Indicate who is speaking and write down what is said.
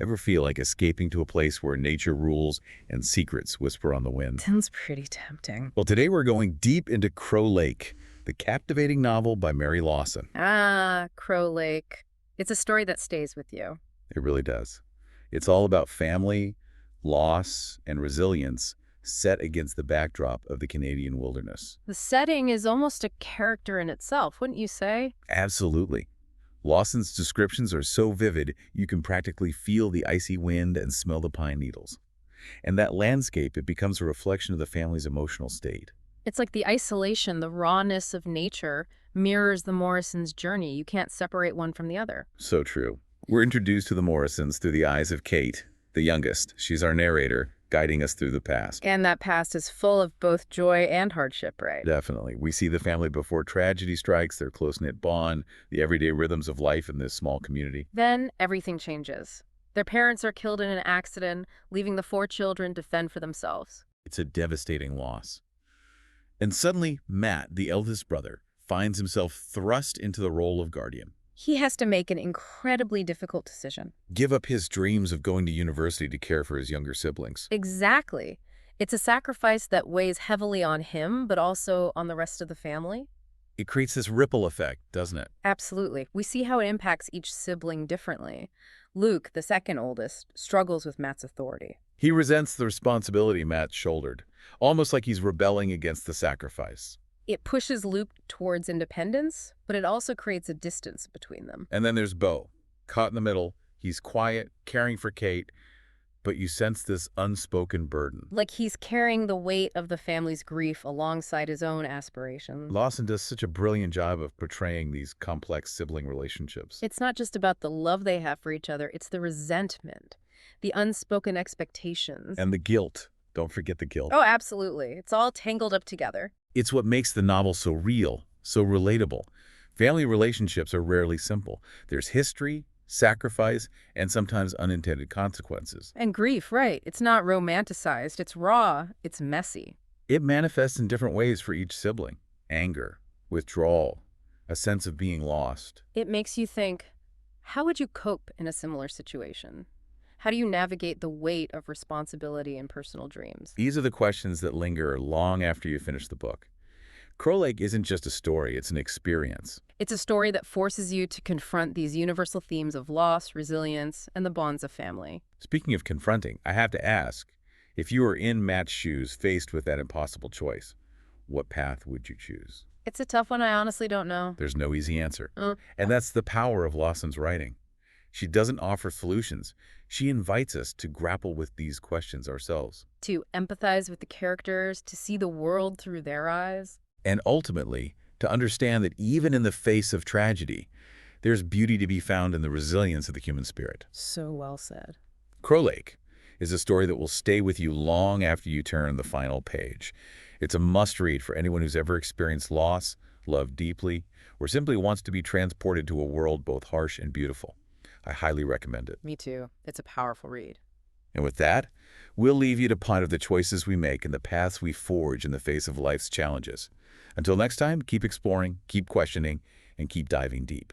Speaker 1: Ever feel like escaping to a place where nature rules and secrets whisper on the wind?
Speaker 2: Sounds pretty tempting.
Speaker 1: Well, today we're going deep into Crow Lake, the captivating novel by Mary Lawson.
Speaker 2: Ah, Crow Lake. It's a story that stays with you.
Speaker 1: It really does. It's all about family, loss, and resilience set against the backdrop of the Canadian wilderness.
Speaker 2: The setting is almost a character in itself, wouldn't you say?
Speaker 1: Absolutely. Lawson's descriptions are so vivid, you can practically feel the icy wind and smell the pine needles. And that landscape, it becomes a reflection of the family's emotional state.
Speaker 2: It's like the isolation, the rawness of nature mirrors the Morrisons' journey. You can't separate one from the other.
Speaker 1: So true. We're introduced to the Morrisons through the eyes of Kate, the youngest. She's our narrator, guiding us through the past.
Speaker 2: And that past is full of both joy and hardship, right?
Speaker 1: Definitely. We see the family before tragedy strikes, their close-knit bond, the everyday rhythms of life in this small community.
Speaker 2: Then everything changes. Their parents are killed in an accident, leaving the 4 children to fend for themselves.
Speaker 1: It's a devastating loss. And suddenly, Matt, the eldest brother, finds himself thrust into the role of guardian.
Speaker 2: He has to make an incredibly difficult decision.
Speaker 1: Give up his dreams of going to university to care for his younger siblings.
Speaker 2: Exactly. It's a sacrifice that weighs heavily on him, but also on the rest of the family.
Speaker 1: It creates this ripple effect, doesn't it?
Speaker 2: Absolutely. We see how it impacts each sibling differently. Luke, the second oldest, struggles with Matt's authority.
Speaker 1: He resents the responsibility Matt shouldered, almost like he's rebelling against the sacrifice.
Speaker 2: It pushes Luke towards independence, but it also creates a distance between them.
Speaker 1: And then there's Beau, caught in the middle. He's quiet, caring for Kate, but you sense this unspoken burden.
Speaker 2: Like he's carrying the weight of the family's grief alongside his own aspirations.
Speaker 1: Lawson does such a brilliant job of portraying these complex sibling relationships.
Speaker 2: It's not just about the love they have for each other, it's the resentment, the unspoken expectations.
Speaker 1: And the guilt. Don't forget the guilt.
Speaker 2: Oh, absolutely. It's all tangled up together.
Speaker 1: It's what makes the novel so real, so relatable. Family relationships are rarely simple. There's history, sacrifice, and sometimes unintended consequences.
Speaker 2: And grief, right. It's not romanticized. It's raw. It's messy.
Speaker 1: It manifests in different ways for each sibling. Anger, withdrawal, a sense of being lost.
Speaker 2: It makes you think, how would you cope in a similar situation? How do you navigate the weight of responsibility and personal dreams?
Speaker 1: These are the questions that linger long after you finish the book. Crow Lake isn't just a story, it's an experience.
Speaker 2: It's a story that forces you to confront these universal themes of loss, resilience, and the bonds of family.
Speaker 1: Speaking of confronting, I have to ask, if you were in Matt's shoes faced with that impossible choice, what path would you choose?
Speaker 2: It's a tough one. I honestly don't know.
Speaker 1: There's no easy answer. And that's the power of Lawson's writing. She doesn't offer solutions. She invites us to grapple with these questions ourselves.
Speaker 2: To empathize with the characters, to see the world through their eyes.
Speaker 1: And ultimately, to understand that even in the face of tragedy, there's beauty to be found in the resilience of the human spirit.
Speaker 2: So well said.
Speaker 1: Crow Lake is a story that will stay with you long after you turn the final page. It's a must-read for anyone who's ever experienced loss, loved deeply, or simply wants to be transported to a world both harsh and beautiful. I highly recommend it.
Speaker 2: Me too. It's a powerful read.
Speaker 1: And with that, we'll leave you to ponder the choices we make and the paths we forge in the face of life's challenges. Until next time, keep exploring, keep questioning, and keep diving deep.